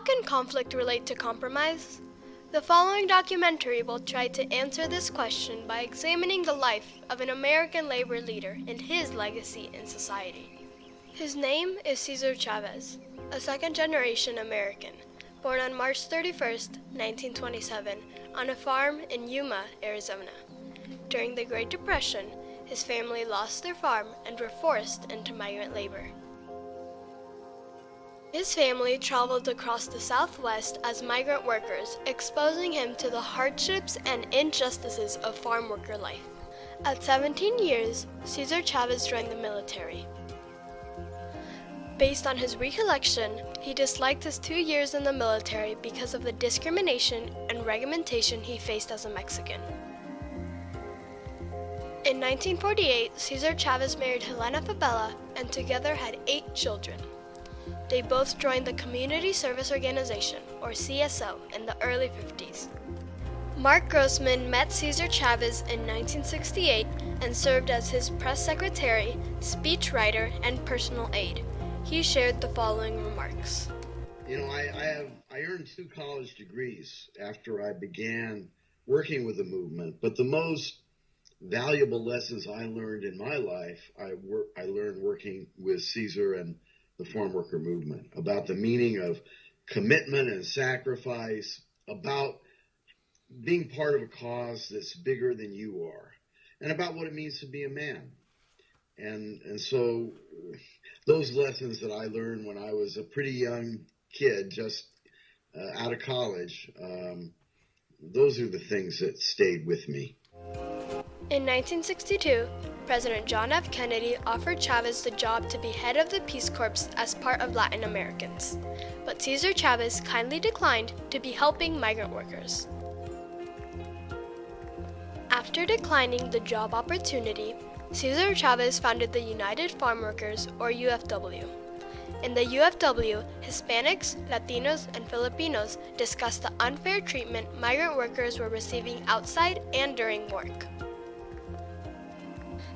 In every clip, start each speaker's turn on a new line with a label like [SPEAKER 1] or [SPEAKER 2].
[SPEAKER 1] can conflict relate to compromise? The following documentary will try to answer this question by examining the life of an American labor leader and his legacy in society. His name is Cesar Chavez, a second-generation American, born on March 31st, 1927, on a farm in Yuma, Arizona. During the Great Depression, his family lost their farm and were forced into migrant labor. His family traveled across the Southwest as migrant workers, exposing him to the hardships and injustices of farm worker life. At 17 years, Cesar Chavez joined the military. Based on his recollection, he disliked his 2 years in the military because of the discrimination and regimentation he faced as a Mexican. In 1948, Cesar Chavez married Helena Fabela and together had 8 children. They both joined the Community Service Organization, or CSO, in the early 50s. Mark Grossman met Cesar Chavez in 1968 and served as his press secretary, speechwriter, and personal aide. He shared the following remarks.
[SPEAKER 2] I earned 2 college degrees after I began working with the movement, but the most valuable lessons I learned in my life, I learned working with Cesar and the farm worker movement, about the meaning of commitment and sacrifice, about being part of a cause that's bigger than you are, and about what it means to be a man. And so those lessons that I learned when I was a pretty young kid, just out of college, those are the things that stayed with me.
[SPEAKER 1] In 1962, President John F. Kennedy offered Chavez the job to be head of the Peace Corps as part of Latin Americans, but Cesar Chavez kindly declined to be helping migrant workers. After declining the job opportunity, Cesar Chavez founded the United Farm Workers, or UFW. In the UFW, Hispanics, Latinos, and Filipinos discussed the unfair treatment migrant workers were receiving outside and during work.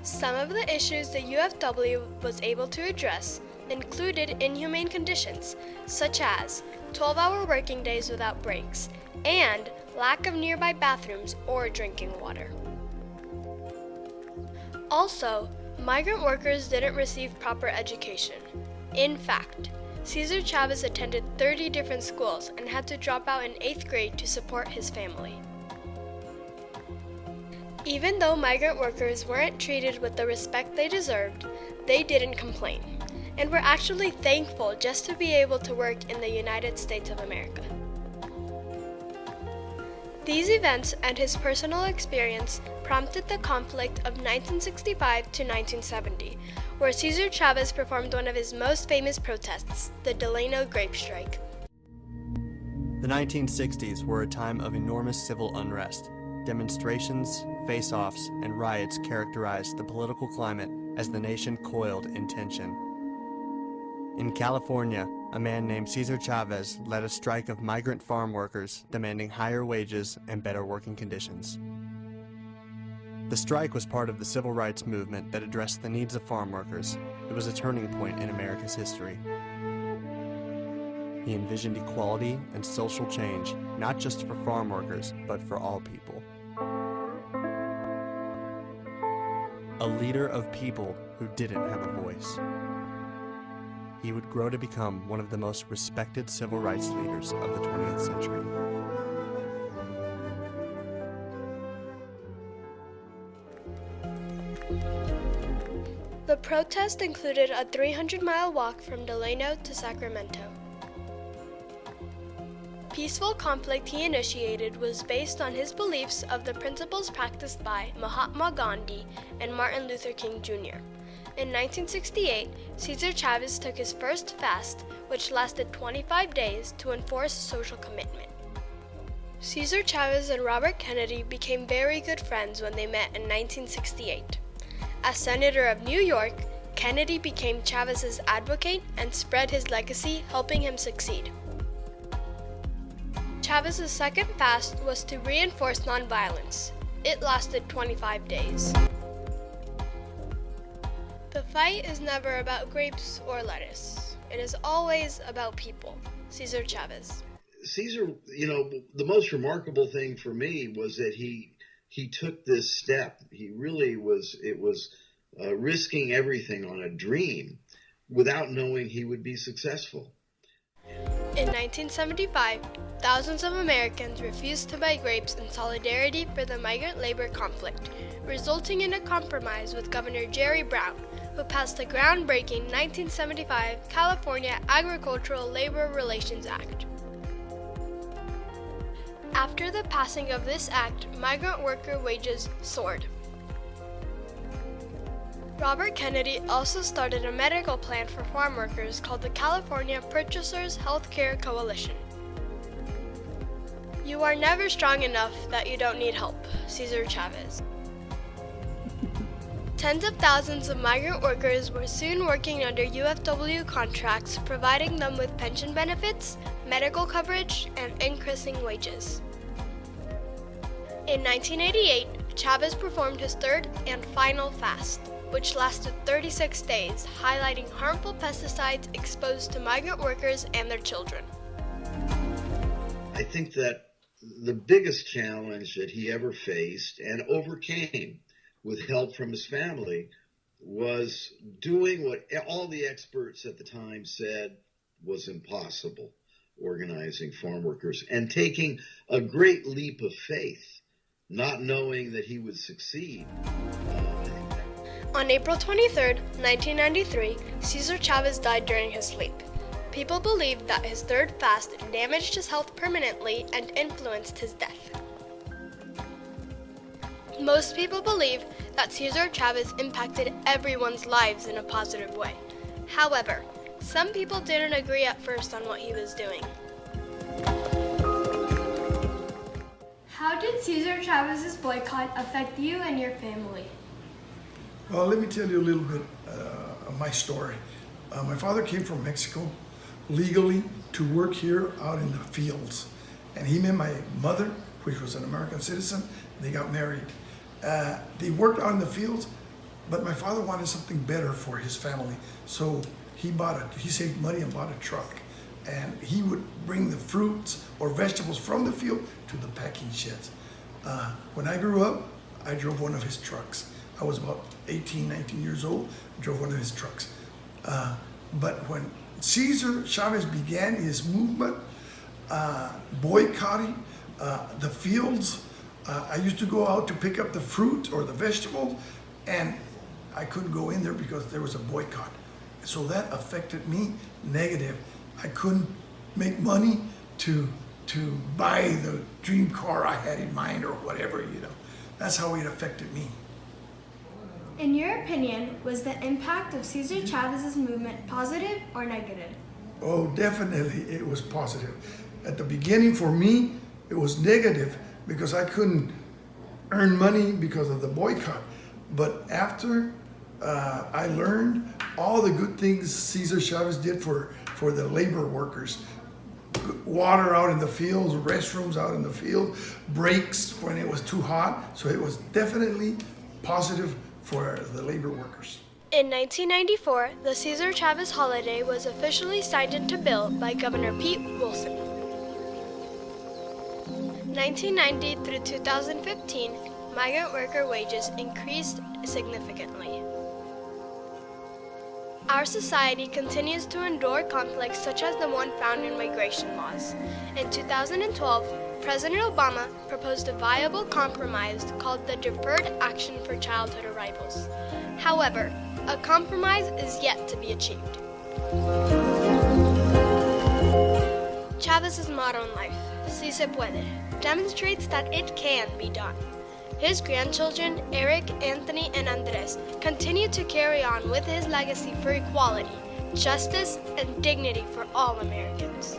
[SPEAKER 1] Some of the issues the UFW was able to address included inhumane conditions, such as 12-hour working days without breaks, and lack of nearby bathrooms or drinking water. Also, migrant workers didn't receive proper education. In fact, Cesar Chavez attended 30 different schools and had to drop out in 8th grade to support his family. Even though migrant workers weren't treated with the respect they deserved, they didn't complain, and were actually thankful just to be able to work in the United States of America. These events and his personal experience prompted the conflict of 1965 to 1970, where Cesar Chavez performed one of his most famous protests, the Delano Grape Strike.
[SPEAKER 3] The 1960s were a time of enormous civil unrest. Demonstrations, face-offs, and riots characterized the political climate as the nation coiled in tension. In California, a man named Cesar Chavez led a strike of migrant farm workers demanding higher wages and better working conditions. The strike was part of the civil rights movement that addressed the needs of farm workers. It was a turning point in America's history. He envisioned equality and social change, not just for farm workers, but for all people. A leader of people who didn't have a voice. He would grow to become one of the most respected civil rights leaders of the 20th century.
[SPEAKER 1] The protest included a 300-mile walk from Delano to Sacramento. Peaceful conflict he initiated was based on his beliefs of the principles practiced by Mahatma Gandhi and Martin Luther King Jr. In 1968, Cesar Chavez took his first fast, which lasted 25 days, to enforce social commitment. Cesar Chavez and Robert Kennedy became very good friends when they met in 1968. As Senator of New York, Kennedy became Chavez's advocate and spread his legacy, helping him succeed. Chavez's second fast was to reinforce nonviolence. It lasted 25 days. The fight is never about grapes or lettuce. It is always about people. Cesar Chavez.
[SPEAKER 2] Cesar, the most remarkable thing for me was that he took this step. It was risking everything on a dream without knowing he would be successful.
[SPEAKER 1] In 1975, thousands of Americans refused to buy grapes in solidarity for the migrant labor conflict, resulting in a compromise with Governor Jerry Brown, who passed the groundbreaking 1975 California Agricultural Labor Relations Act. After the passing of this act, migrant worker wages soared. Robert Kennedy also started a medical plan for farm workers called the California Purchasers Healthcare Coalition. You are never strong enough that you don't need help, Cesar Chavez. Tens of thousands of migrant workers were soon working under UFW contracts, providing them with pension benefits, medical coverage, and increasing wages. In 1988, Chavez performed his third and final fast, which lasted 36 days, highlighting harmful pesticides exposed to migrant workers and their children.
[SPEAKER 2] I think that the biggest challenge that he ever faced and overcame with help from his family was doing what all the experts at the time said was impossible, organizing farm workers and taking a great leap of faith, not knowing that he would succeed.
[SPEAKER 1] On April 23, 1993, Cesar Chavez died during his sleep. People believe that his third fast damaged his health permanently and influenced his death. Most people believe that Cesar Chavez impacted everyone's lives in a positive way. However, some people didn't agree at first on what he was doing. How did Cesar Chavez's boycott affect you and your family?
[SPEAKER 4] Well, let me tell you a little bit of my story. My father came from Mexico legally to work here out in the fields. And he met my mother, which was an American citizen. They got married. They worked out in the fields, but my father wanted something better for his family. So he saved money and bought a truck. And he would bring the fruits or vegetables from the field to the packing sheds. When I grew up, I drove one of his trucks. I was about 18, 19 years old, drove one of his trucks. But when Cesar Chavez began his movement, boycotting the fields, I used to go out to pick up the fruit or the vegetables, and I couldn't go in there because there was a boycott. So that affected me negative. I couldn't make money to buy the dream car I had in mind or whatever, That's how it affected me.
[SPEAKER 1] In your opinion, was the impact of Cesar Chavez's movement positive or negative?
[SPEAKER 4] Oh, definitely it was positive. At the beginning for me, it was negative because I couldn't earn money because of the boycott. But after I learned all the good things Cesar Chavez did for the labor workers, water out in the fields, restrooms out in the field, breaks when it was too hot. So it was definitely positive for the labor workers.
[SPEAKER 1] In 1994, the Cesar Chavez holiday was officially signed into bill by Governor Pete Wilson. 1990 through 2015, migrant worker wages increased significantly. Our society continues to endure conflicts such as the one found in migration laws. In 2012, President Obama proposed a viable compromise called the Deferred Action for Childhood Arrivals. However, a compromise is yet to be achieved. Chavez's motto in life, Si Se Puede, demonstrates that it can be done. His grandchildren, Eric, Anthony, and Andres, continue to carry on with his legacy for equality, justice, and dignity for all Americans.